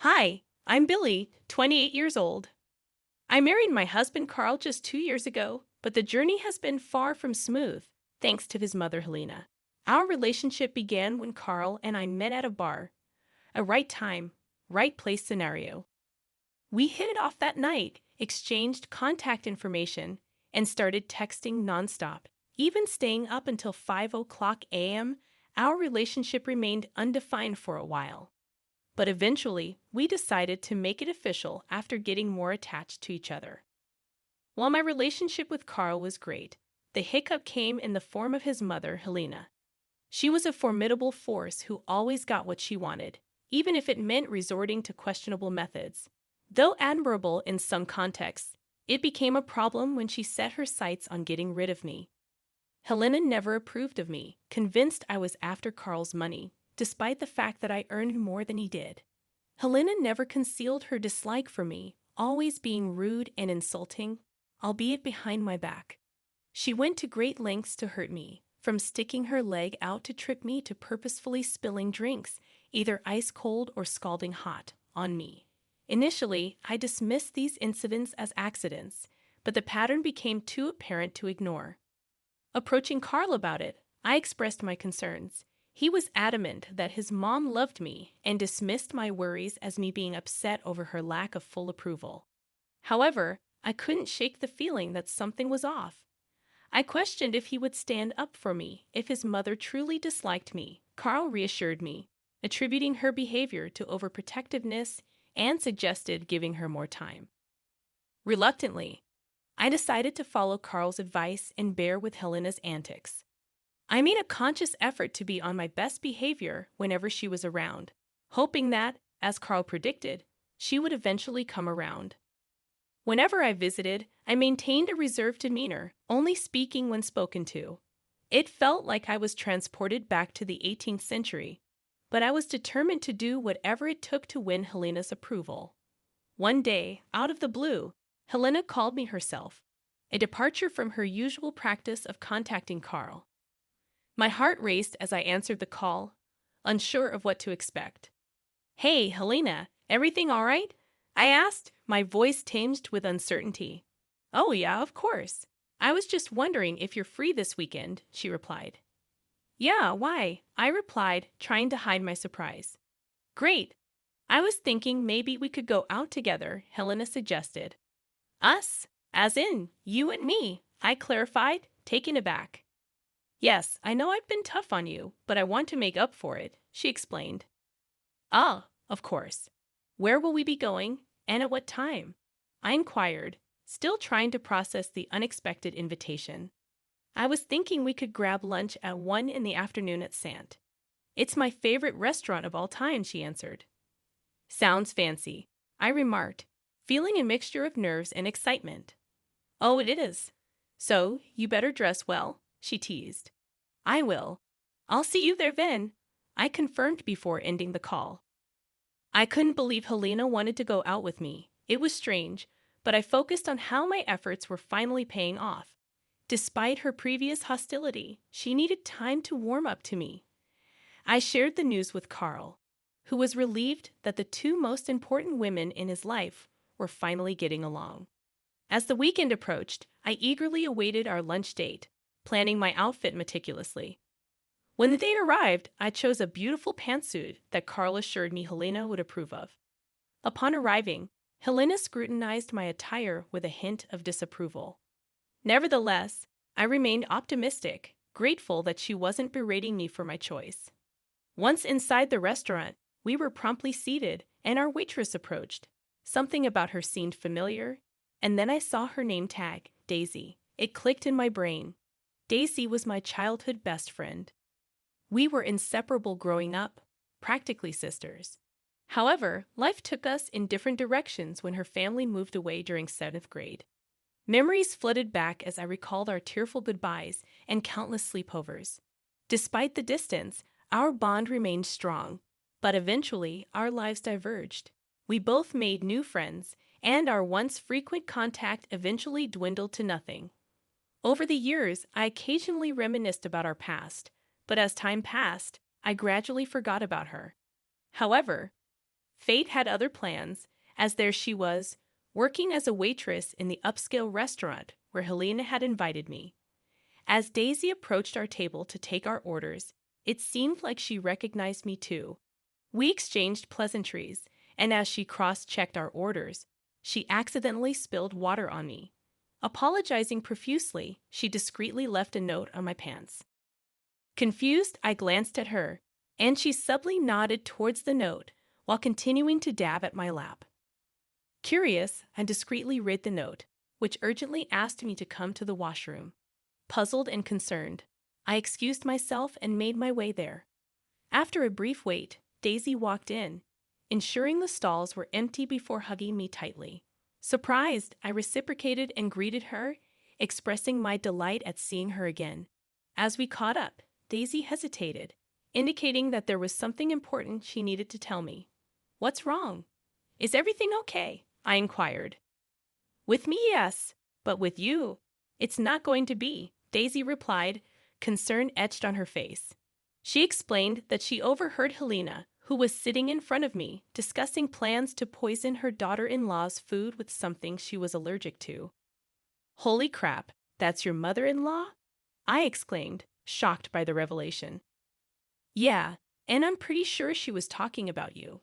Hi, I'm Billy, 28 years old. I married my husband Carl just 2 years ago, but the journey has been far from smooth, thanks to his mother Helena. Our relationship began when Carl and I met at a bar, a right time, right place scenario. We hit it off that night, exchanged contact information, and started texting nonstop. Even staying up until 5 o'clock a.m., our relationship remained undefined for a while. But eventually, we decided to make it official after getting more attached to each other. While my relationship with Carl was great, the hiccup came in the form of his mother, Helena. She was a formidable force who always got what she wanted, even if it meant resorting to questionable methods. Though admirable in some contexts, it became a problem when she set her sights on getting rid of me. Helena never approved of me, convinced I was after Carl's money, despite the fact that I earned more than he did. Helena never concealed her dislike for me, always being rude and insulting, albeit behind my back. She went to great lengths to hurt me, from sticking her leg out to trip me to purposefully spilling drinks, either ice cold or scalding hot, on me. Initially, I dismissed these incidents as accidents, but the pattern became too apparent to ignore. Approaching Carl about it, I expressed my concerns. He was adamant that his mom loved me and dismissed my worries as me being upset over her lack of full approval. However, I couldn't shake the feeling that something was off. I questioned if he would stand up for me if his mother truly disliked me. Carl reassured me, attributing her behavior to overprotectiveness and suggested giving her more time. Reluctantly, I decided to follow Carl's advice and bear with Helena's antics. I made a conscious effort to be on my best behavior whenever she was around, hoping that, as Carl predicted, she would eventually come around. Whenever I visited, I maintained a reserved demeanor, only speaking when spoken to. It felt like I was transported back to the 18th century, but I was determined to do whatever it took to win Helena's approval. One day, out of the blue, Helena called me herself, a departure from her usual practice of contacting Carl. My heart raced as I answered the call, unsure of what to expect. "Hey, Helena, everything all right?" I asked, my voice tinged with uncertainty. "Oh, yeah, of course. I was just wondering if you're free this weekend," she replied. "Yeah, why?" I replied, trying to hide my surprise. "Great. I was thinking maybe we could go out together," Helena suggested. "Us? As in, you and me," I clarified, taken aback. "Yes, I know I've been tough on you, but I want to make up for it," she explained. "Ah, of course. Where will we be going, and at what time?" I inquired, still trying to process the unexpected invitation. "I was thinking we could grab lunch at 1 in the afternoon at Sant. It's my favorite restaurant of all time," she answered. "Sounds fancy," I remarked, feeling a mixture of nerves and excitement. "Oh, it is. So, you better dress well," she teased. "I will. I'll see you there then," I confirmed before ending the call. I couldn't believe Helena wanted to go out with me. It was strange, but I focused on how my efforts were finally paying off. Despite her previous hostility, she needed time to warm up to me. I shared the news with Carl, who was relieved that the two most important women in his life were finally getting along. As the weekend approached, I eagerly awaited our lunch date, planning my outfit meticulously. When the date arrived, I chose a beautiful pantsuit that Carl assured me Helena would approve of. Upon arriving, Helena scrutinized my attire with a hint of disapproval. Nevertheless, I remained optimistic, grateful that she wasn't berating me for my choice. Once inside the restaurant, we were promptly seated, and our waitress approached. Something about her seemed familiar, and then I saw her name tag, Daisy. It clicked in my brain. Daisy was my childhood best friend. We were inseparable growing up, practically sisters. However, life took us in different directions when her family moved away during 7th grade. Memories flooded back as I recalled our tearful goodbyes and countless sleepovers. Despite the distance, our bond remained strong, but eventually our lives diverged. We both made new friends, and our once frequent contact eventually dwindled to nothing. Over the years, I occasionally reminisced about our past, but as time passed, I gradually forgot about her. However, Fate had other plans, as there she was, working as a waitress in the upscale restaurant where Helena had invited me. As Daisy approached our table to take our orders, it seemed like she recognized me too. We exchanged pleasantries, and as she cross-checked our orders, she accidentally spilled water on me. Apologizing profusely, she discreetly left a note on my pants. Confused, I glanced at her, and she subtly nodded towards the note while continuing to dab at my lap. Curious, I discreetly read the note, which urgently asked me to come to the washroom. Puzzled and concerned, I excused myself and made my way there. After a brief wait, Daisy walked in, ensuring the stalls were empty before hugging me tightly. Surprised, I reciprocated and greeted her, expressing my delight at seeing her again. As we caught up, Daisy hesitated, indicating that there was something important she needed to tell me. "What's wrong? Is everything okay?" I inquired. "With me, yes, but with you, it's not going to be," Daisy replied, concern etched on her face. She explained that she overheard Helena, who was sitting in front of me, discussing plans to poison her daughter-in-law's food with something she was allergic to. "Holy crap, that's your mother-in-law?" I exclaimed, shocked by the revelation. "Yeah, and I'm pretty sure she was talking about you."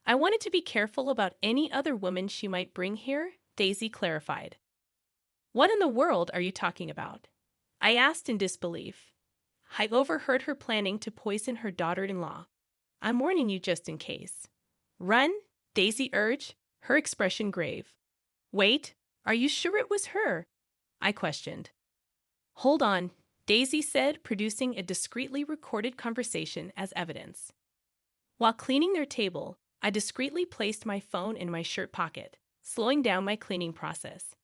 "I wanted to be careful about any other woman she might bring here," Daisy clarified. "What in the world are you talking about?" I asked in disbelief. "I overheard her planning to poison her daughter-in-law. I'm warning you just in case." "Run," Daisy urged, her expression grave. "Wait, are you sure it was her?" I questioned. "Hold on," Daisy said, producing a discreetly recorded conversation as evidence. While cleaning their table, I discreetly placed my phone in my shirt pocket, slowing down my cleaning process.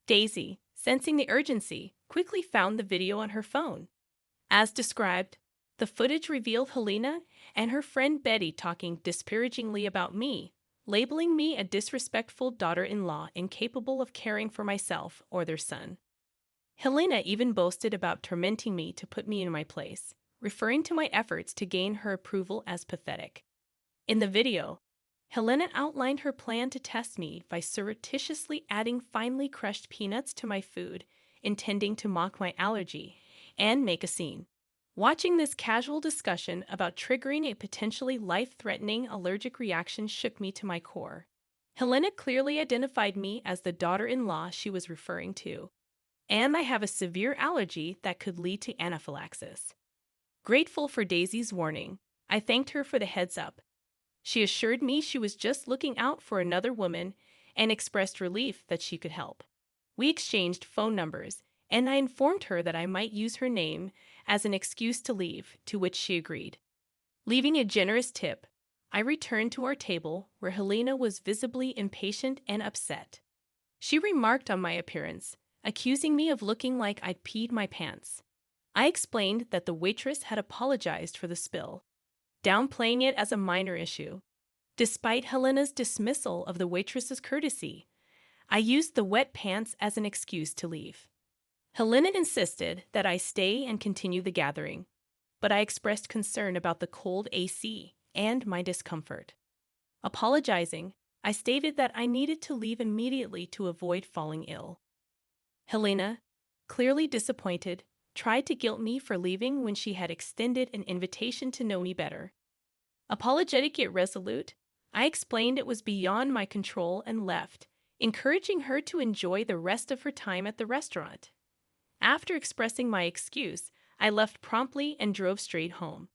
Daisy, sensing the urgency, quickly found the video on her phone. As described, the footage revealed Helena and her friend Betty talking disparagingly about me, labeling me a disrespectful daughter-in-law incapable of caring for myself or their son. Helena even boasted about tormenting me to put me in my place, referring to my efforts to gain her approval as pathetic. In the video, Helena outlined her plan to test me by surreptitiously adding finely crushed peanuts to my food, intending to mock my allergy and make a scene. Watching this casual discussion about triggering a potentially life-threatening allergic reaction shook me to my core. Helena clearly identified me as the daughter-in-law she was referring to, and I have a severe allergy that could lead to anaphylaxis. Grateful for Daisy's warning, I thanked her for the heads up. She assured me she was just looking out for another woman and expressed relief that she could help. We exchanged phone numbers, and I informed her that I might use her name as an excuse to leave, to which she agreed. Leaving a generous tip, I returned to our table where Helena was visibly impatient and upset. She remarked on my appearance, accusing me of looking like I'd peed my pants. I explained that the waitress had apologized for the spill, downplaying it as a minor issue. Despite Helena's dismissal of the waitress's courtesy, I used the wet pants as an excuse to leave. Helena insisted that I stay and continue the gathering, but I expressed concern about the cold AC and my discomfort. Apologizing, I stated that I needed to leave immediately to avoid falling ill. Helena, clearly disappointed, tried to guilt me for leaving when she had extended an invitation to know me better. Apologetic yet resolute, I explained it was beyond my control and left, encouraging her to enjoy the rest of her time at the restaurant. After expressing my excuse, I left promptly and drove straight home.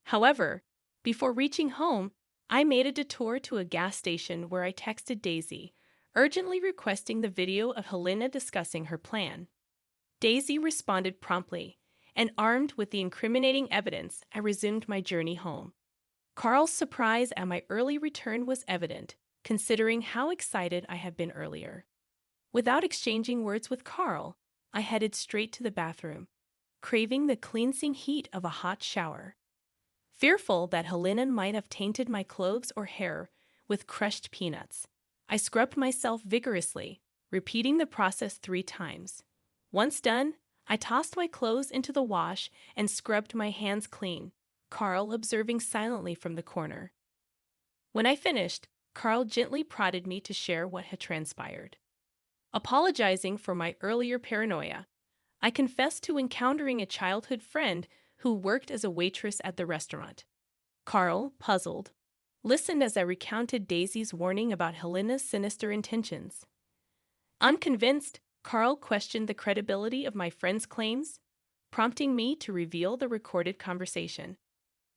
However, before reaching home, I made a detour to a gas station where I texted Daisy, urgently requesting the video of Helena discussing her plan. Daisy responded promptly, and armed with the incriminating evidence, I resumed my journey home. Carl's surprise at my early return was evident, considering how excited I had been earlier. Without exchanging words with Carl, I headed straight to the bathroom, craving the cleansing heat of a hot shower. Fearful that Helena might have tainted my clothes or hair with crushed peanuts, I scrubbed myself vigorously, repeating the process 3 times. Once done, I tossed my clothes into the wash and scrubbed my hands clean, Carl observing silently from the corner. When I finished, Carl gently prodded me to share what had transpired. Apologizing for my earlier paranoia, I confessed to encountering a childhood friend who worked as a waitress at the restaurant. Carl, puzzled, listened as I recounted Daisy's warning about Helena's sinister intentions. Unconvinced, Carl questioned the credibility of my friend's claims, prompting me to reveal the recorded conversation.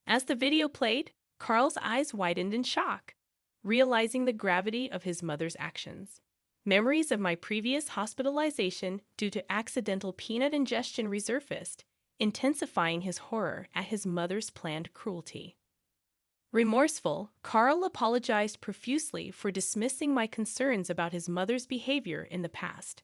As the video played, Carl's eyes widened in shock, realizing the gravity of his mother's actions. Memories of my previous hospitalization due to accidental peanut ingestion resurfaced, intensifying his horror at his mother's planned cruelty. Remorseful, Carl apologized profusely for dismissing my concerns about his mother's behavior in the past.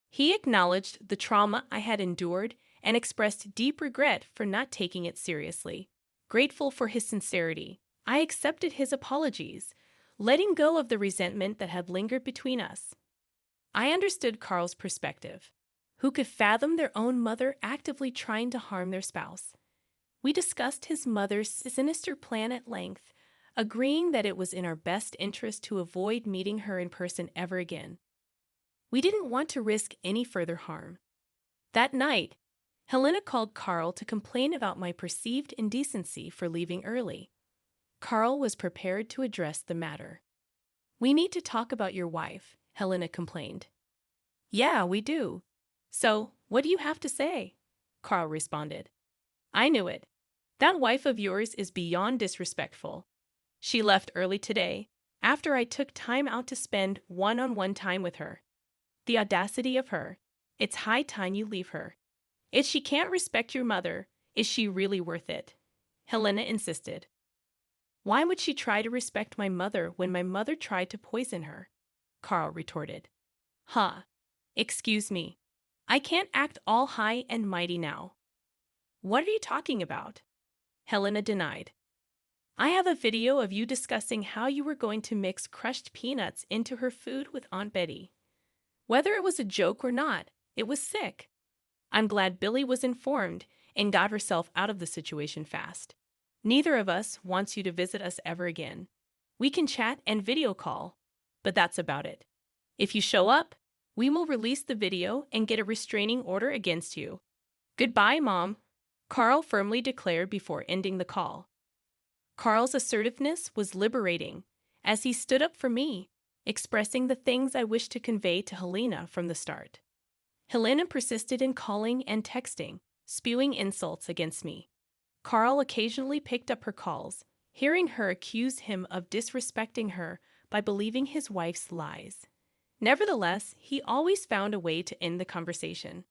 He acknowledged the trauma I had endured and expressed deep regret for not taking it seriously. Grateful for his sincerity, I accepted his apologies, letting go of the resentment that had lingered between us. I understood Carl's perspective. Who could fathom their own mother actively trying to harm their spouse? We discussed his mother's sinister plan at length, agreeing that it was in our best interest to avoid meeting her in person ever again. We didn't want to risk any further harm. That night, Helena called Carl to complain about my perceived indecency for leaving early. Carl was prepared to address the matter. "We need to talk about your wife," Helena complained. "Yeah, we do. So, what do you have to say?" Carl responded. "I knew it. That wife of yours is beyond disrespectful. She left early today, after I took time out to spend one-on-one time with her. The audacity of her. It's high time you leave her. If she can't respect your mother, is she really worth it?" Helena insisted. "Why would she try to respect my mother when my mother tried to poison her?" Carl retorted. "Huh. Excuse me. I can't act all high and mighty now." "What are you talking about?" Helena denied. "I have a video of you discussing how you were going to mix crushed peanuts into her food with Aunt Betty. Whether it was a joke or not, it was sick. I'm glad Billy was informed and got herself out of the situation fast. Neither of us wants you to visit us ever again. We can chat and video call, but that's about it. If you show up, we will release the video and get a restraining order against you. Goodbye, Mom," Carl firmly declared before ending the call. Carl's assertiveness was liberating, as he stood up for me, expressing the things I wished to convey to Helena from the start. Helena persisted in calling and texting, spewing insults against me. Carl occasionally picked up her calls, hearing her accuse him of disrespecting her by believing his wife's lies. Nevertheless, he always found a way to end the conversation.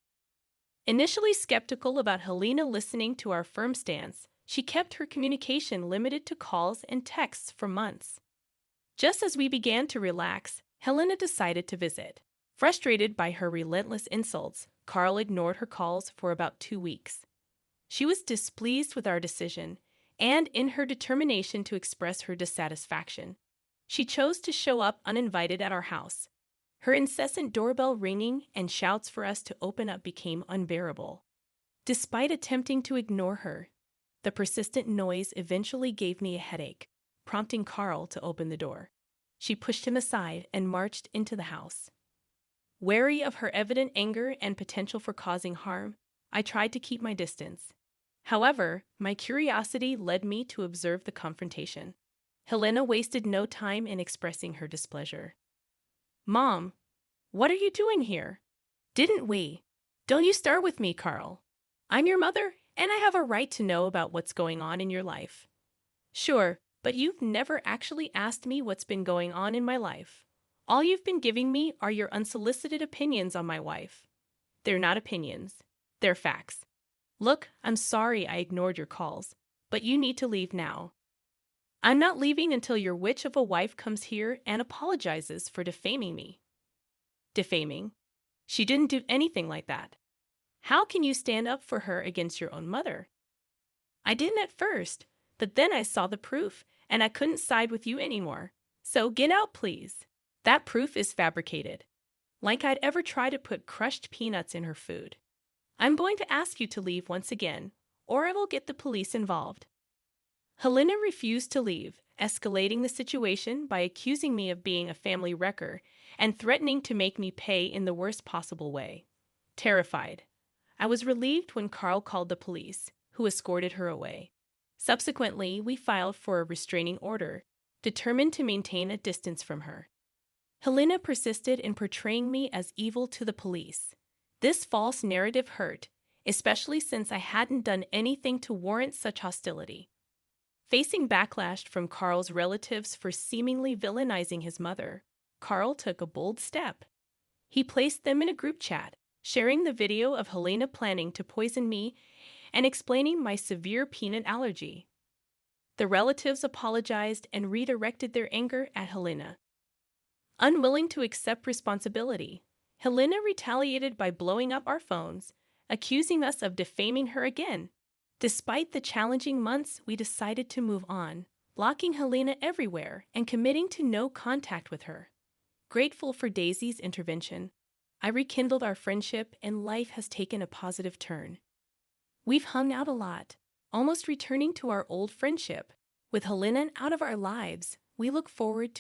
Initially skeptical about Helena listening to our firm stance, she kept her communication limited to calls and texts for months. Just as we began to relax, Helena decided to visit. Frustrated by her relentless insults, Carl ignored her calls for about 2 weeks. She was displeased with our decision, and in her determination to express her dissatisfaction, she chose to show up uninvited at our house. Her incessant doorbell ringing and shouts for us to open up became unbearable. Despite attempting to ignore her, the persistent noise eventually gave me a headache, prompting Carl to open the door. She pushed him aside and marched into the house. Wary of her evident anger and potential for causing harm, I tried to keep my distance. However, my curiosity led me to observe the confrontation. Helena wasted no time in expressing her displeasure. "Mom, what are you doing here?" "Didn't we? Don't you start with me, Carl. I'm your mother, and I have a right to know about what's going on in your life." "Sure, but you've never actually asked me what's been going on in my life. All you've been giving me are your unsolicited opinions on my wife." "They're not opinions. They're facts. Look, I'm sorry I ignored your calls, but you need to leave now." "I'm not leaving until your witch of a wife comes here and apologizes for defaming me." "Defaming? She didn't do anything like that. How can you stand up for her against your own mother?" "I didn't at first, but then I saw the proof, and I couldn't side with you anymore. So get out, please. That proof is fabricated. Like I'd ever try to put crushed peanuts in her food. I'm going to ask you to leave once again, or I will get the police involved." Helena refused to leave, escalating the situation by accusing me of being a family wrecker and threatening to make me pay in the worst possible way. Terrified, I was relieved when Carl called the police, who escorted her away. Subsequently, we filed for a restraining order, determined to maintain a distance from her. Helena persisted in portraying me as evil to the police. This false narrative hurt, especially since I hadn't done anything to warrant such hostility. Facing backlash from Carl's relatives for seemingly villainizing his mother, Carl took a bold step. He placed them in a group chat, sharing the video of Helena planning to poison me and explaining my severe peanut allergy. The relatives apologized and redirected their anger at Helena. Unwilling to accept responsibility, Helena retaliated by blowing up our phones, accusing us of defaming her again. Despite the challenging months, we decided to move on, blocking Helena everywhere and committing to no contact with her. Grateful for Daisy's intervention, I rekindled our friendship and life has taken a positive turn. We've hung out a lot, almost returning to our old friendship. With Helena out of our lives, we look forward to